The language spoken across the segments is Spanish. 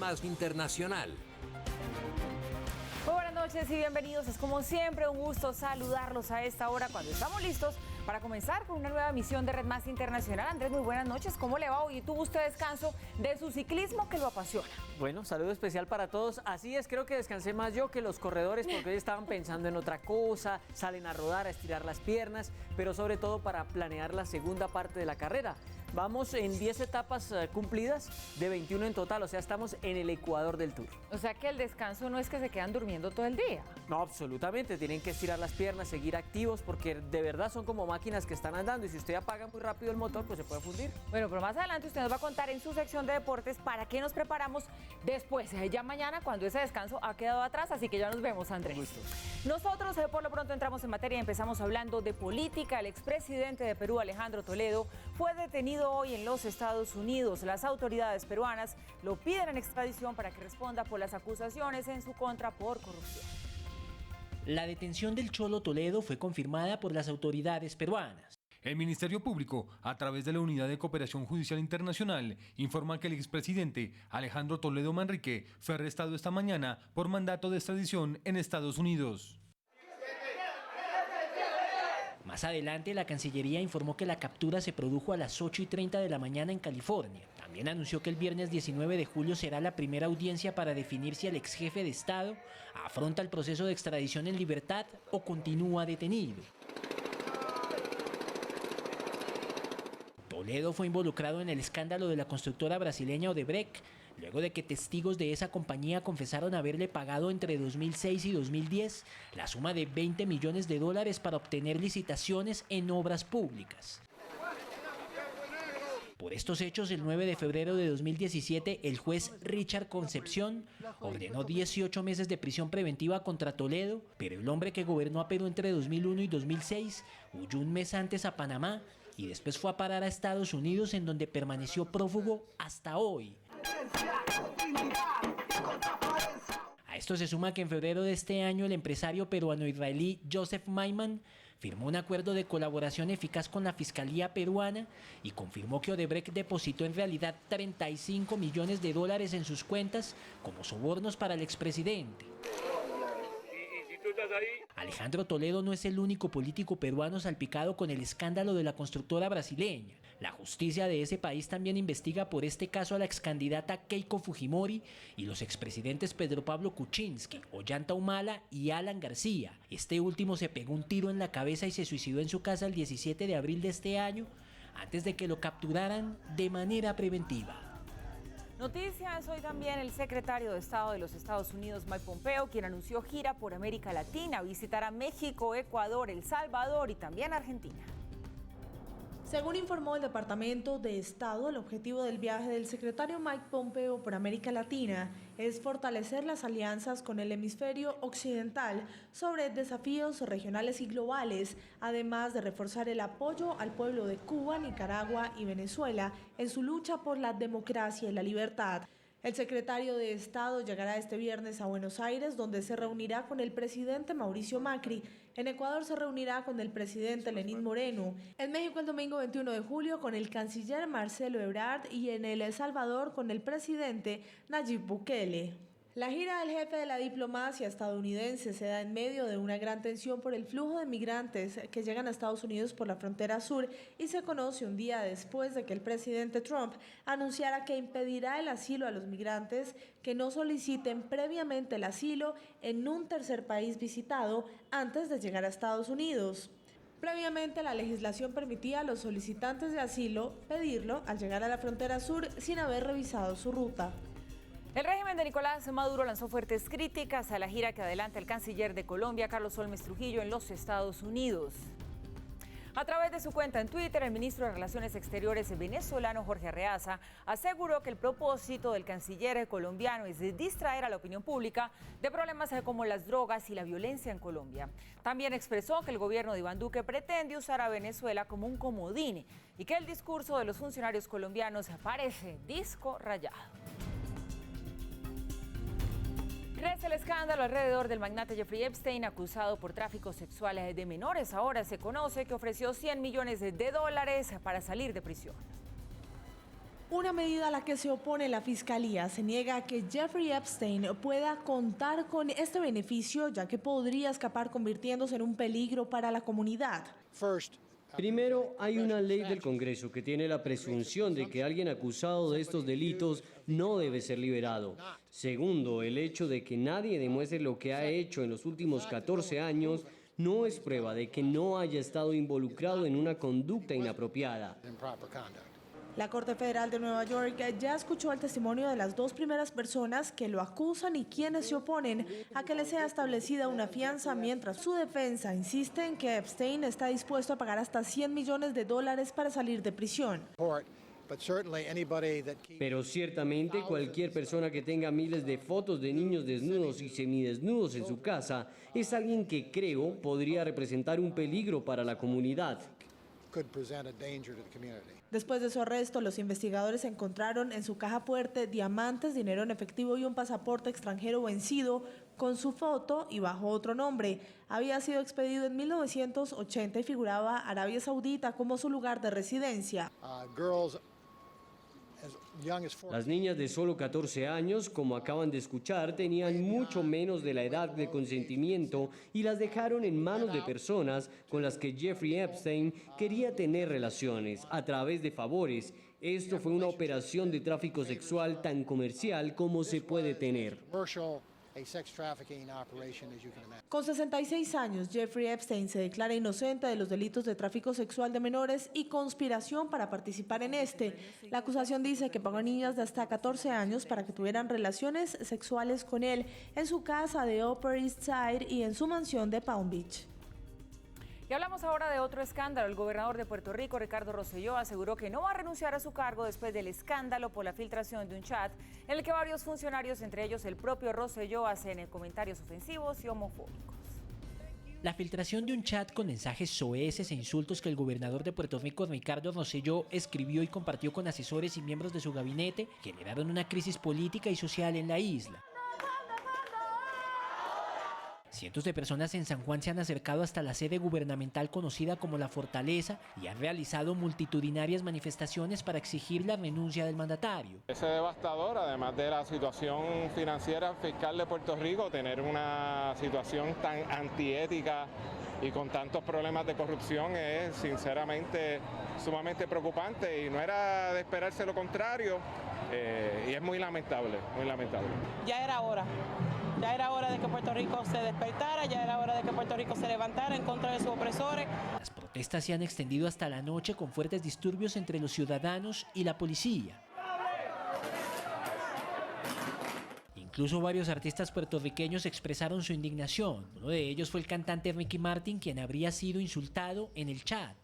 Más Internacional. Muy buenas noches y bienvenidos. Es como siempre un gusto saludarlos a esta hora cuando estamos listos para comenzar con una nueva emisión de Red Más Internacional. Andrés, muy buenas noches. ¿Cómo le va hoy? ¿Tuvo usted descanso de su ciclismo que lo apasiona? Bueno, saludo especial para todos. Así es, creo que descansé más yo que los corredores porque hoy estaban pensando en otra cosa, salen a rodar, a estirar las piernas, pero sobre todo para planear la segunda parte de la carrera. Vamos en 10 etapas cumplidas de 21 en total, o sea, estamos en el ecuador del Tour. O sea que el descanso no es que se quedan durmiendo todo el día. No, absolutamente, tienen que estirar las piernas, seguir activos, porque de verdad son como máquinas que están andando y si usted apaga muy rápido el motor, pues se puede fundir. Bueno, pero más adelante usted nos va a contar en su sección de deportes para qué nos preparamos después, ya mañana, cuando ese descanso ha quedado atrás, así que ya nos vemos, Andrés. Listo. Nosotros por lo pronto entramos en materia y empezamos hablando de política. El expresidente de Perú, Alejandro Toledo, fue detenido hoy en los Estados Unidos. Las autoridades peruanas lo piden en extradición para que responda por las acusaciones en su contra por corrupción. La detención del Cholo Toledo fue confirmada por las autoridades peruanas. El Ministerio Público, a través de la Unidad de Cooperación Judicial Internacional, informa que el expresidente Alejandro Toledo Manrique fue arrestado esta mañana por mandato de extradición en Estados Unidos. Más adelante, la Cancillería informó que la captura se produjo a las 8:30 de la mañana en California. También anunció que el viernes 19 de julio será la primera audiencia para definir si el ex jefe de Estado afronta el proceso de extradición en libertad o continúa detenido. Toledo fue involucrado en el escándalo de la constructora brasileña Odebrecht, luego de que testigos de esa compañía confesaron haberle pagado entre 2006 y 2010 la suma de $20 millones para obtener licitaciones en obras públicas. Por estos hechos, el 9 de febrero de 2017, el juez Richard Concepción ordenó 18 meses de prisión preventiva contra Toledo, pero el hombre que gobernó a Perú entre 2001 y 2006 huyó un mes antes a Panamá y después fue a parar a Estados Unidos, en donde permaneció prófugo hasta hoy. A esto se suma que en febrero de este año el empresario peruano-israelí Joseph Maiman firmó un acuerdo de colaboración eficaz con la Fiscalía peruana y confirmó que Odebrecht depositó en realidad $35 millones en sus cuentas como sobornos para el expresidente. Alejandro Toledo no es el único político peruano salpicado con el escándalo de la constructora brasileña. La justicia de ese país también investiga por este caso a la excandidata Keiko Fujimori y los expresidentes Pedro Pablo Kuczynski, Ollanta Humala y Alan García. Este último se pegó un tiro en la cabeza y se suicidó en su casa el 17 de abril de este año, antes de que lo capturaran de manera preventiva. Noticias hoy también el secretario de Estado de los Estados Unidos, Mike Pompeo, quien anunció gira por América Latina, visitará México, Ecuador, El Salvador y también Argentina. Según informó el Departamento de Estado, el objetivo del viaje del secretario Mike Pompeo por América Latina es fortalecer las alianzas con el hemisferio occidental sobre desafíos regionales y globales, además de reforzar el apoyo al pueblo de Cuba, Nicaragua y Venezuela en su lucha por la democracia y la libertad. El secretario de Estado llegará este viernes a Buenos Aires, donde se reunirá con el presidente Mauricio Macri. En Ecuador se reunirá con el presidente Lenín Moreno. En México el domingo 21 de julio con el canciller Marcelo Ebrard y en El Salvador con el presidente Nayib Bukele. La gira del jefe de la diplomacia estadounidense se da en medio de una gran tensión por el flujo de migrantes que llegan a Estados Unidos por la frontera sur y se conoce un día después de que el presidente Trump anunciara que impedirá el asilo a los migrantes que no soliciten previamente el asilo en un tercer país visitado antes de llegar a Estados Unidos. Previamente, la legislación permitía a los solicitantes de asilo pedirlo al llegar a la frontera sur sin haber revisado su ruta. El régimen de Nicolás Maduro lanzó fuertes críticas a la gira que adelanta el canciller de Colombia, Carlos Holmes Trujillo, en los Estados Unidos. A través de su cuenta en Twitter, el ministro de Relaciones Exteriores venezolano Jorge Arreaza aseguró que el propósito del canciller colombiano es de distraer a la opinión pública de problemas como las drogas y la violencia en Colombia. También expresó que el gobierno de Iván Duque pretende usar a Venezuela como un comodín y que el discurso de los funcionarios colombianos parece disco rayado. Crece el escándalo alrededor del magnate Jeffrey Epstein, acusado por tráfico sexual de menores. Ahora se conoce que ofreció $100 millones para salir de prisión. Una medida a la que se opone la Fiscalía se niega a que Jeffrey Epstein pueda contar con este beneficio, ya que podría escapar convirtiéndose en un peligro para la comunidad. Primero, hay una ley del Congreso que tiene la presunción de que alguien acusado de estos delitos no debe ser liberado. Segundo, el hecho de que nadie demuestre lo que ha hecho en los últimos 14 años no es prueba de que no haya estado involucrado en una conducta inapropiada. La Corte Federal de Nueva York ya escuchó el testimonio de las dos primeras personas que lo acusan y quienes se oponen a que le sea establecida una fianza, mientras su defensa insiste en que Epstein está dispuesto a pagar hasta $100 millones para salir de prisión. Pero ciertamente cualquier persona que tenga miles de fotos de niños desnudos y semidesnudos en su casa es alguien que creo podría representar un peligro para la comunidad. Después de su arresto, los investigadores encontraron en su caja fuerte diamantes, dinero en efectivo y un pasaporte extranjero vencido con su foto y bajo otro nombre. Había sido expedido en 1980 y figuraba Arabia Saudita como su lugar de residencia. Las niñas de solo 14 años, como acaban de escuchar, tenían mucho menos de la edad de consentimiento y las dejaron en manos de personas con las que Jeffrey Epstein quería tener relaciones a través de favores. Esto fue una operación de tráfico sexual tan comercial como se puede tener. Con 66 años, Jeffrey Epstein se declara inocente de los delitos de tráfico sexual de menores y conspiración para participar en este. La acusación dice que pagó a niñas de hasta 14 años para que tuvieran relaciones sexuales con él en su casa de Upper East Side y en su mansión de Palm Beach. Y hablamos ahora de otro escándalo. El gobernador de Puerto Rico, Ricardo Rosselló, aseguró que no va a renunciar a su cargo después del escándalo por la filtración de un chat en el que varios funcionarios, entre ellos el propio Rosselló, hacen comentarios ofensivos y homofóbicos. La filtración de un chat con mensajes soeces e insultos que el gobernador de Puerto Rico, Ricardo Rosselló, escribió y compartió con asesores y miembros de su gabinete generaron una crisis política y social en la isla. Cientos de personas en San Juan se han acercado hasta la sede gubernamental conocida como La Fortaleza y han realizado multitudinarias manifestaciones para exigir la renuncia del mandatario. Es devastador, además de la situación financiera fiscal de Puerto Rico, tener una situación tan antiética y con tantos problemas de corrupción es sinceramente sumamente preocupante y no era de esperarse lo contrario y es muy lamentable, muy lamentable. Ya era hora. Ya era hora de que Puerto Rico se despertara, ya era hora de que Puerto Rico se levantara en contra de sus opresores. Las protestas se han extendido hasta la noche con fuertes disturbios entre los ciudadanos y la policía. Incluso varios artistas puertorriqueños expresaron su indignación. Uno de ellos fue el cantante Ricky Martin, quien habría sido insultado en el chat.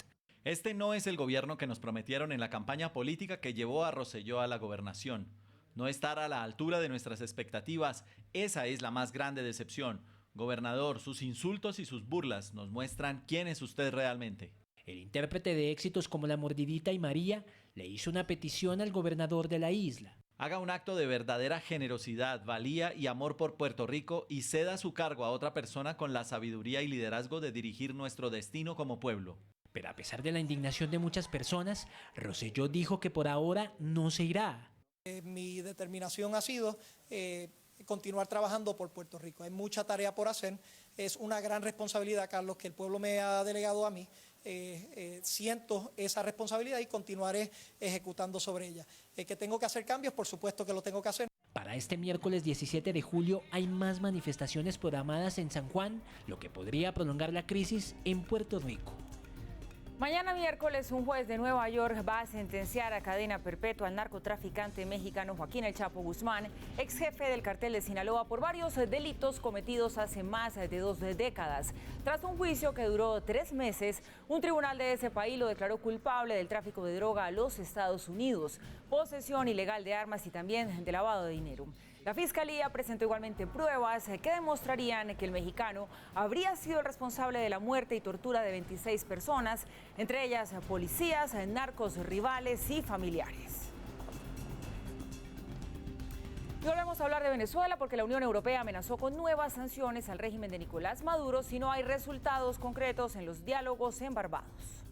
Este no es el gobierno que nos prometieron en la campaña política que llevó a Rosselló a la gobernación. No estar a la altura de nuestras expectativas, esa es la más grande decepción. Gobernador, sus insultos y sus burlas nos muestran quién es usted realmente. El intérprete de éxitos como La Mordidita y María le hizo una petición al gobernador de la isla. Haga un acto de verdadera generosidad, valía y amor por Puerto Rico y ceda su cargo a otra persona con la sabiduría y liderazgo de dirigir nuestro destino como pueblo. Pero a pesar de la indignación de muchas personas, Rosselló dijo que por ahora no se irá. Mi determinación ha sido continuar trabajando por Puerto Rico. Hay mucha tarea por hacer. Es una gran responsabilidad, Carlos, que el pueblo me ha delegado a mí. Siento esa responsabilidad y continuaré ejecutando sobre ella. Que tengo que hacer cambios, por supuesto que lo tengo que hacer. Para este miércoles 17 de julio hay más manifestaciones programadas en San Juan, lo que podría prolongar la crisis en Puerto Rico. Mañana miércoles, un juez de Nueva York va a sentenciar a cadena perpetua al narcotraficante mexicano Joaquín El Chapo Guzmán, ex jefe del cartel de Sinaloa, por varios delitos cometidos hace más de 2 décadas. Tras un juicio que duró 3 meses, un tribunal de ese país lo declaró culpable del tráfico de droga a los Estados Unidos, posesión ilegal de armas y también de lavado de dinero. La Fiscalía presentó igualmente pruebas que demostrarían que el mexicano habría sido el responsable de la muerte y tortura de 26 personas, entre ellas policías, narcos, rivales y familiares. Y volvemos a hablar de Venezuela porque la Unión Europea amenazó con nuevas sanciones al régimen de Nicolás Maduro si no hay resultados concretos en los diálogos en Barbados.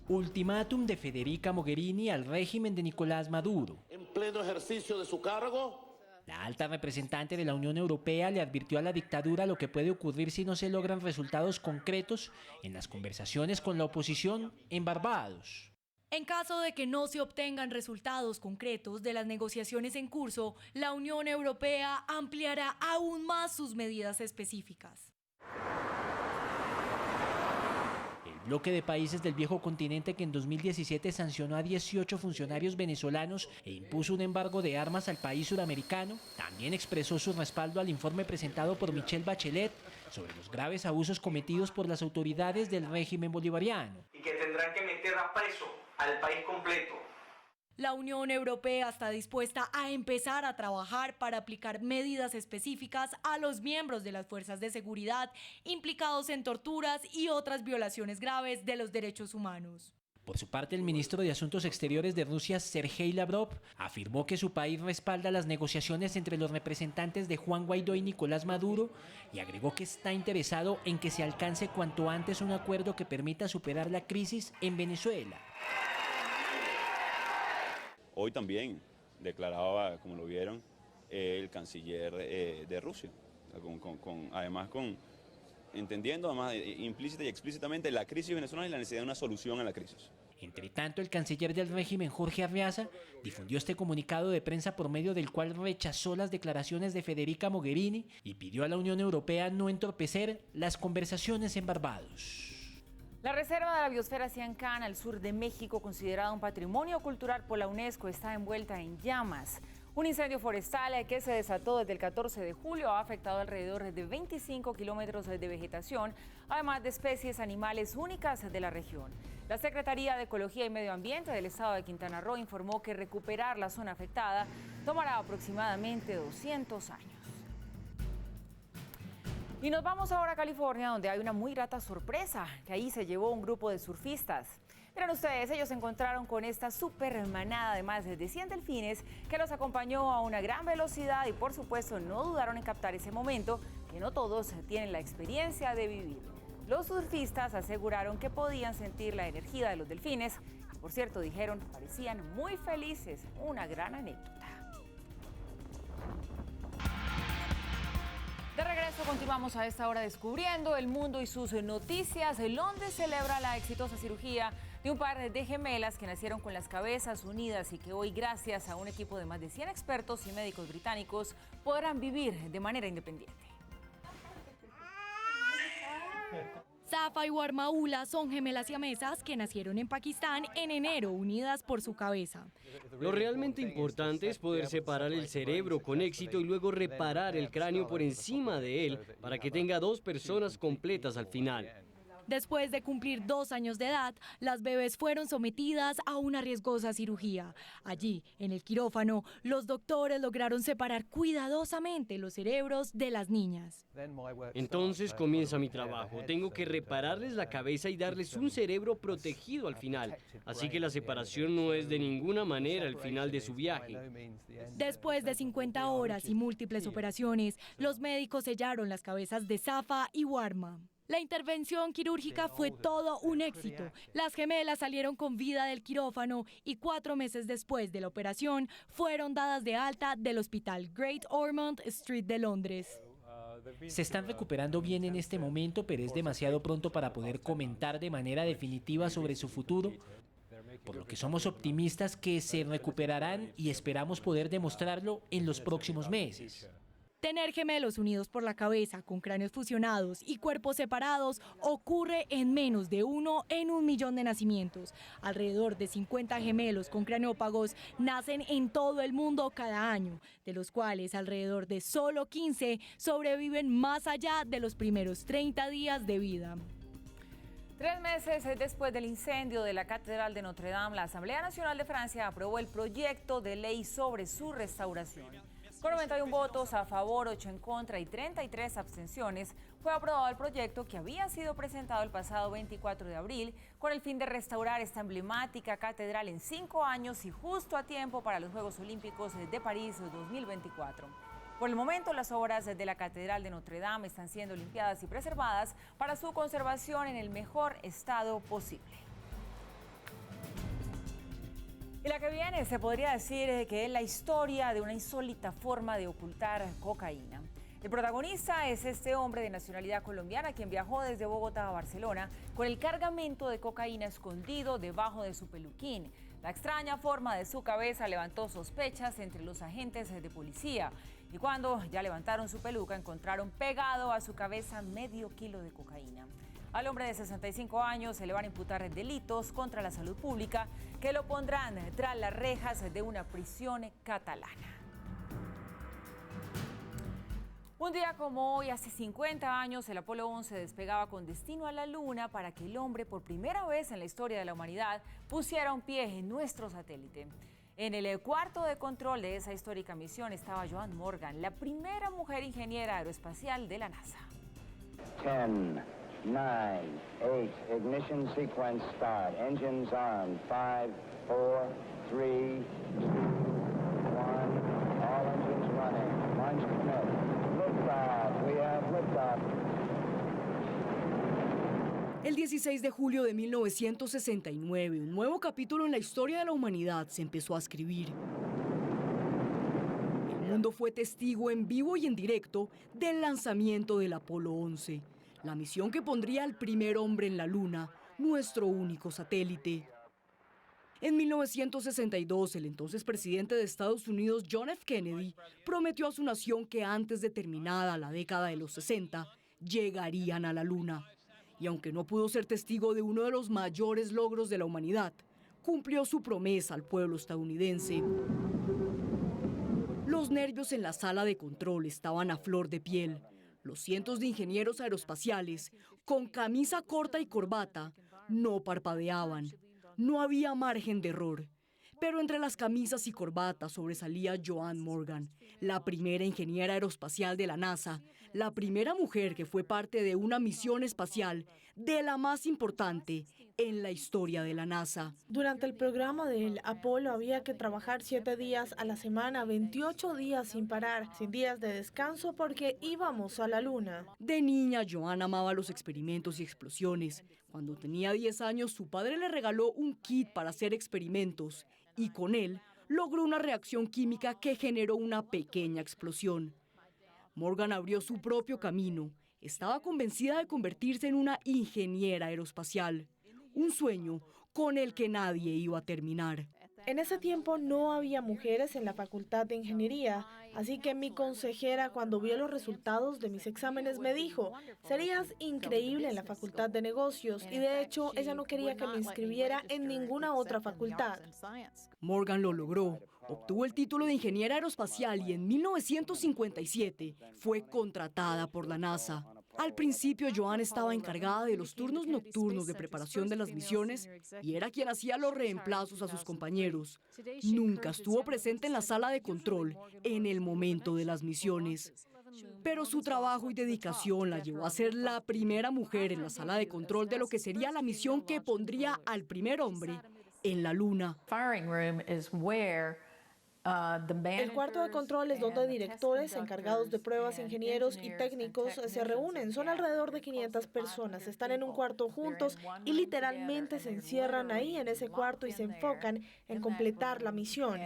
Ultimátum de Federica Mogherini al régimen de Nicolás Maduro. En pleno ejercicio de su cargo. La alta representante de la Unión Europea le advirtió a la dictadura lo que puede ocurrir si no se logran resultados concretos en las conversaciones con la oposición en Barbados. En caso de que no se obtengan resultados concretos de las negociaciones en curso, la Unión Europea ampliará aún más sus medidas específicas. El bloque de países del viejo continente que en 2017 sancionó a 18 funcionarios venezolanos e impuso un embargo de armas al país suramericano, también expresó su respaldo al informe presentado por Michelle Bachelet sobre los graves abusos cometidos por las autoridades del régimen bolivariano. Y que tendrán que meter a preso al país completo. La Unión Europea está dispuesta a empezar a trabajar para aplicar medidas específicas a los miembros de las fuerzas de seguridad implicados en torturas y otras violaciones graves de los derechos humanos. Por su parte, el ministro de Asuntos Exteriores de Rusia, Sergei Lavrov, afirmó que su país respalda las negociaciones entre los representantes de Juan Guaidó y Nicolás Maduro y agregó que está interesado en que se alcance cuanto antes un acuerdo que permita superar la crisis en Venezuela. Hoy también declaraba, como lo vieron, el canciller de Rusia, además entendiendo implícita y explícitamente la crisis venezolana y la necesidad de una solución a la crisis. Entre tanto, el canciller del régimen, Jorge Arreaza, difundió este comunicado de prensa por medio del cual rechazó las declaraciones de Federica Mogherini y pidió a la Unión Europea no entorpecer las conversaciones en Barbados. La Reserva de la Biosfera Siancán, al sur de México, considerada un patrimonio cultural por la UNESCO, está envuelta en llamas. Un incendio forestal que se desató desde el 14 de julio ha afectado alrededor de 25 kilómetros de vegetación, además de especies animales únicas de la región. La Secretaría de Ecología y Medio Ambiente del Estado de Quintana Roo informó que recuperar la zona afectada tomará aproximadamente 200 años. Y nos vamos ahora a California, donde hay una muy grata sorpresa, que ahí se llevó un grupo de surfistas. Miren ustedes, ellos se encontraron con esta super manada de más de 100 delfines que los acompañó a una gran velocidad y por supuesto no dudaron en captar ese momento que no todos tienen la experiencia de vivir. Los surfistas aseguraron que podían sentir la energía de los delfines. Por cierto, dijeron, parecían muy felices, una gran anécdota. De regreso continuamos a esta hora descubriendo el mundo y sus noticias. Londres celebra la exitosa cirugía de un par de gemelas que nacieron con las cabezas unidas y que hoy, gracias a un equipo de más de 100 expertos y médicos británicos, podrán vivir de manera independiente. Safa y Warma Ullah son gemelas siamesas que nacieron en Pakistán en enero, unidas por su cabeza. Lo realmente importante es poder separar el cerebro con éxito y luego reparar el cráneo por encima de él para que tenga dos personas completas al final. Después de cumplir 2 años de edad, las bebés fueron sometidas a una riesgosa cirugía. Allí, en el quirófano, los doctores lograron separar cuidadosamente los cerebros de las niñas. Entonces comienza mi trabajo. Tengo que repararles la cabeza y darles un cerebro protegido al final. Así que la separación no es de ninguna manera el final de su viaje. Después de 50 horas y múltiples operaciones, los médicos sellaron las cabezas de Safa y Warma. La intervención quirúrgica fue todo un éxito. Las gemelas salieron con vida del quirófano y 4 meses después de la operación fueron dadas de alta del hospital Great Ormond Street de Londres. Se están recuperando bien en este momento, pero es demasiado pronto para poder comentar de manera definitiva sobre su futuro, por lo que somos optimistas que se recuperarán y esperamos poder demostrarlo en los próximos meses. Tener gemelos unidos por la cabeza, con cráneos fusionados y cuerpos separados, ocurre en menos de 1 en 1 millón de nacimientos. Alrededor de 50 gemelos con craneópagos nacen en todo el mundo cada año, de los cuales alrededor de solo 15 sobreviven más allá de los primeros 30 días de vida. 3 meses después del incendio de la Catedral de Notre Dame, la Asamblea Nacional de Francia aprobó el proyecto de ley sobre su restauración. Con 91 votos a favor, 8 en contra y 33 abstenciones, fue aprobado el proyecto que había sido presentado el pasado 24 de abril con el fin de restaurar esta emblemática catedral en 5 años y justo a tiempo para los Juegos Olímpicos de París 2024. Por el momento, las obras de la Catedral de Notre Dame están siendo limpiadas y preservadas para su conservación en el mejor estado posible. Y la que viene se podría decir que es la historia de una insólita forma de ocultar cocaína. El protagonista es este hombre de nacionalidad colombiana quien viajó desde Bogotá a Barcelona con el cargamento de cocaína escondido debajo de su peluquín. La extraña forma de su cabeza levantó sospechas entre los agentes de policía y cuando ya levantaron su peluca encontraron pegado a su cabeza medio kilo de cocaína. Al hombre de 65 años se le van a imputar delitos contra la salud pública que lo pondrán tras las rejas de una prisión catalana. Un día como hoy, hace 50 años, el Apolo 11 despegaba con destino a la Luna para que el hombre, por primera vez en la historia de la humanidad, pusiera un pie en nuestro satélite. En el cuarto de control de esa histórica misión estaba Joan Morgan, la primera mujer ingeniera aeroespacial de la NASA. 10, 9, 8, ignition sequence start, engines on, 5, 4, 3, 2, 1, all engines running, launch commit. We have liftoff. El 16 de julio de 1969, un nuevo capítulo en la historia de la humanidad se empezó a escribir. El mundo fue testigo en vivo y en directo del lanzamiento del Apolo 11, la misión que pondría al primer hombre en la Luna, nuestro único satélite. En 1962, el entonces presidente de Estados Unidos, John F. Kennedy, prometió a su nación que antes de terminada la década de los 60, llegarían a la Luna. Y aunque no pudo ser testigo de uno de los mayores logros de la humanidad, cumplió su promesa al pueblo estadounidense. Los nervios en la sala de control estaban a flor de piel. Los cientos de ingenieros aeroespaciales, con camisa corta y corbata, no parpadeaban. No había margen de error. Pero entre las camisas y corbatas sobresalía Joan Morgan, la primera ingeniera aeroespacial de la NASA, la primera mujer que fue parte de una misión espacial de la más importante en la historia de la NASA. Durante el programa del Apolo había que trabajar 7 días a la semana, 28 días sin parar, sin días de descanso porque íbamos a la Luna. De niña, Joan amaba los experimentos y explosiones. Cuando tenía 10 años, su padre le regaló un kit para hacer experimentos y con él logró una reacción química que generó una pequeña explosión. Morgan abrió su propio camino. Estaba convencida de convertirse en una ingeniera aeroespacial, un sueño con el que nadie iba a terminar. En ese tiempo no había mujeres en la Facultad de Ingeniería, así que mi consejera cuando vio los resultados de mis exámenes me dijo, serías increíble en la Facultad de Negocios y de hecho ella no quería que me inscribiera en ninguna otra facultad. Morgan lo logró, obtuvo el título de ingeniera aeroespacial y en 1957 fue contratada por la NASA. Al principio, Joan estaba encargada de los turnos nocturnos de preparación de las misiones y era quien hacía los reemplazos a sus compañeros. Nunca estuvo presente en la sala de control en el momento de las misiones. Pero su trabajo y dedicación la llevó a ser la primera mujer en la sala de control de lo que sería la misión que pondría al primer hombre en la Luna. El cuarto de control es donde directores, encargados de pruebas, ingenieros y técnicos se reúnen. Son alrededor de 500 personas. Están en un cuarto juntos y literalmente se encierran ahí en ese cuarto y se enfocan en completar la misión.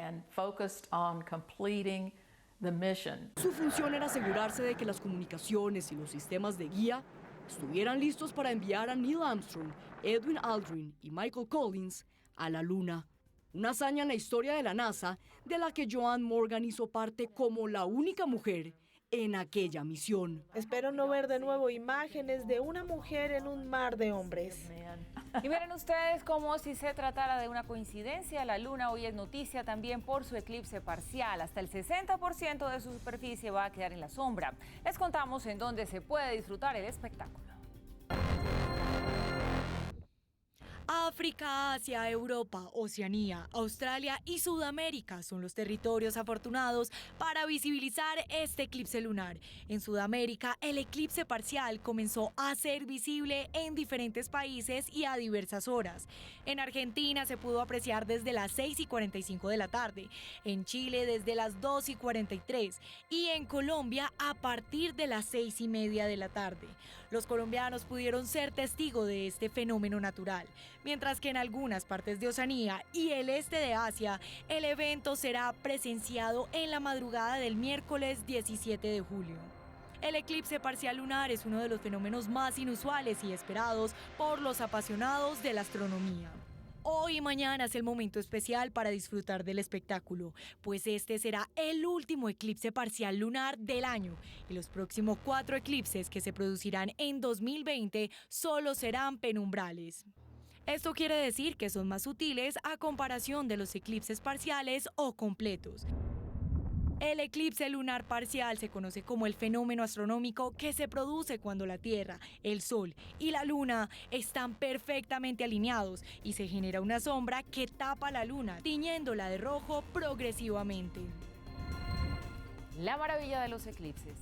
Su función era asegurarse de que las comunicaciones y los sistemas de guía estuvieran listos para enviar a Neil Armstrong, Edwin Aldrin y Michael Collins a la Luna. Una hazaña en la historia de la NASA, de la que Joan Morgan hizo parte como la única mujer en aquella misión. Espero no ver de nuevo imágenes de una mujer en un mar de hombres. Y miren ustedes como si se tratara de una coincidencia, la Luna hoy es noticia también por su eclipse parcial. Hasta el 60% de su superficie va a quedar en la sombra. Les contamos en dónde se puede disfrutar el espectáculo. África, Asia, Europa, Oceanía, Australia y Sudamérica son los territorios afortunados para visibilizar este eclipse lunar. En Sudamérica, el eclipse parcial comenzó a ser visible en diferentes países y a diversas horas. En Argentina se pudo apreciar desde las 6:45 de la tarde, en Chile desde las 2:43 y en Colombia a partir de las 6:30 de la tarde. Los colombianos pudieron ser testigos de este fenómeno natural. Mientras mientras que en algunas partes de Oceanía y el este de Asia, el evento será presenciado en la madrugada del miércoles 17 de julio. El eclipse parcial lunar es uno de los fenómenos más inusuales y esperados por los apasionados de la astronomía. Hoy y mañana es el momento especial para disfrutar del espectáculo, pues este será el último eclipse parcial lunar del año y los próximos 4 eclipses que se producirán en 2020 solo serán penumbrales. Esto quiere decir que son más sutiles a comparación de los eclipses parciales o completos. El eclipse lunar parcial se conoce como el fenómeno astronómico que se produce cuando la Tierra, el Sol y la Luna están perfectamente alineados y se genera una sombra que tapa la Luna, tiñéndola de rojo progresivamente. La maravilla de los eclipses.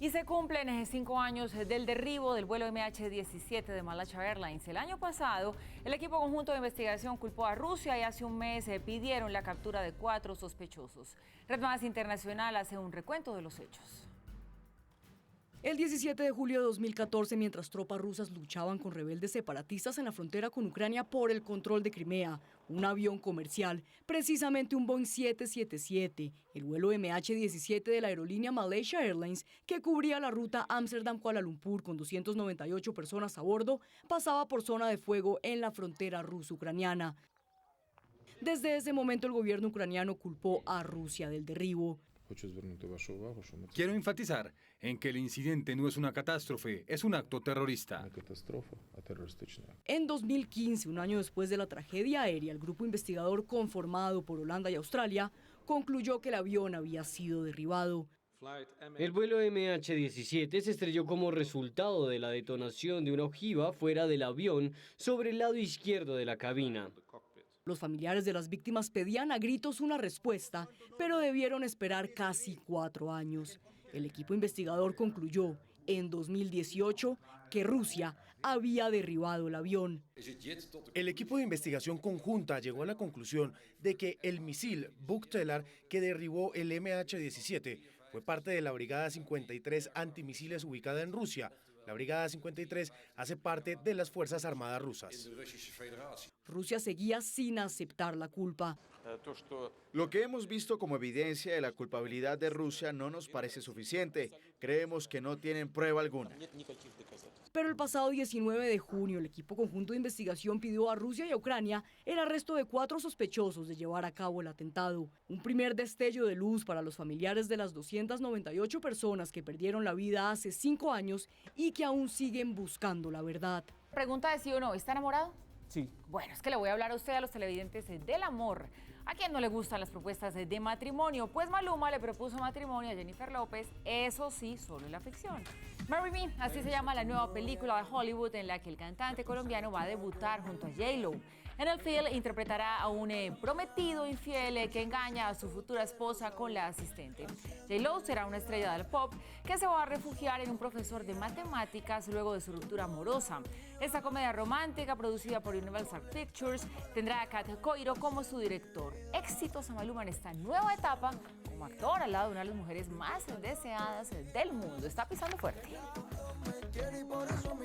Y se cumplen 5 años del derribo del vuelo MH17 de Malaysia Airlines. El año pasado, el equipo conjunto de investigación culpó a Rusia y hace un mes pidieron la captura de 4 sospechosos. Red Más Internacional hace un recuento de los hechos. El 17 de julio de 2014, mientras tropas rusas luchaban con rebeldes separatistas en la frontera con Ucrania por el control de Crimea, un avión comercial, precisamente un Boeing 777, el vuelo MH17 de la aerolínea Malaysia Airlines, que cubría la ruta Ámsterdam-Kuala Lumpur con 298 personas a bordo, pasaba por zona de fuego en la frontera ruso-ucraniana. Desde ese momento, el gobierno ucraniano culpó a Rusia del derribo. Quiero enfatizar en que el incidente no es una catástrofe, es un acto terrorista. En 2015, un año después de la tragedia aérea, el grupo investigador conformado por Holanda y Australia concluyó que el avión había sido derribado. El vuelo MH17 se estrelló como resultado de la detonación de una ojiva fuera del avión sobre el lado izquierdo de la cabina. Los familiares de las víctimas pedían a gritos una respuesta, pero debieron esperar casi 4 años. El equipo investigador concluyó en 2018 que Rusia había derribado el avión. El equipo de investigación conjunta llegó a la conclusión de que el misil Buk-Telar que derribó el MH17 fue parte de la Brigada 53 antimisiles ubicada en Rusia. La Brigada 53 hace parte de las Fuerzas Armadas rusas. Rusia seguía sin aceptar la culpa. Lo que hemos visto como evidencia de la culpabilidad de Rusia no nos parece suficiente. Creemos que no tienen prueba alguna. Pero el pasado 19 de junio, el equipo conjunto de investigación pidió a Rusia y a Ucrania el arresto de 4 sospechosos de llevar a cabo el atentado. Un primer destello de luz para los familiares de las 298 personas que perdieron la vida hace 5 años y que aún siguen buscando la verdad. Pregunta de sí o no, ¿está enamorado? Sí. Bueno, es que le voy a hablar a usted, a los televidentes, del amor. ¿A quién no le gustan las propuestas de matrimonio? Pues Maluma le propuso matrimonio a Jennifer López, eso sí, solo en la ficción. Marry Me, así se llama la nueva película de Hollywood en la que el cantante colombiano va a debutar junto a J-Lo. En el film interpretará a un prometido infiel que engaña a su futura esposa con la asistente. J-Lo será una estrella del pop que se va a refugiar en un profesor de matemáticas luego de su ruptura amorosa. Esta comedia romántica, producida por Universal Pictures, tendrá a Kat Coiro como su director. Éxitos a Maluma en esta nueva etapa como actor al lado de una de las mujeres más deseadas del mundo. Está pisando fuerte.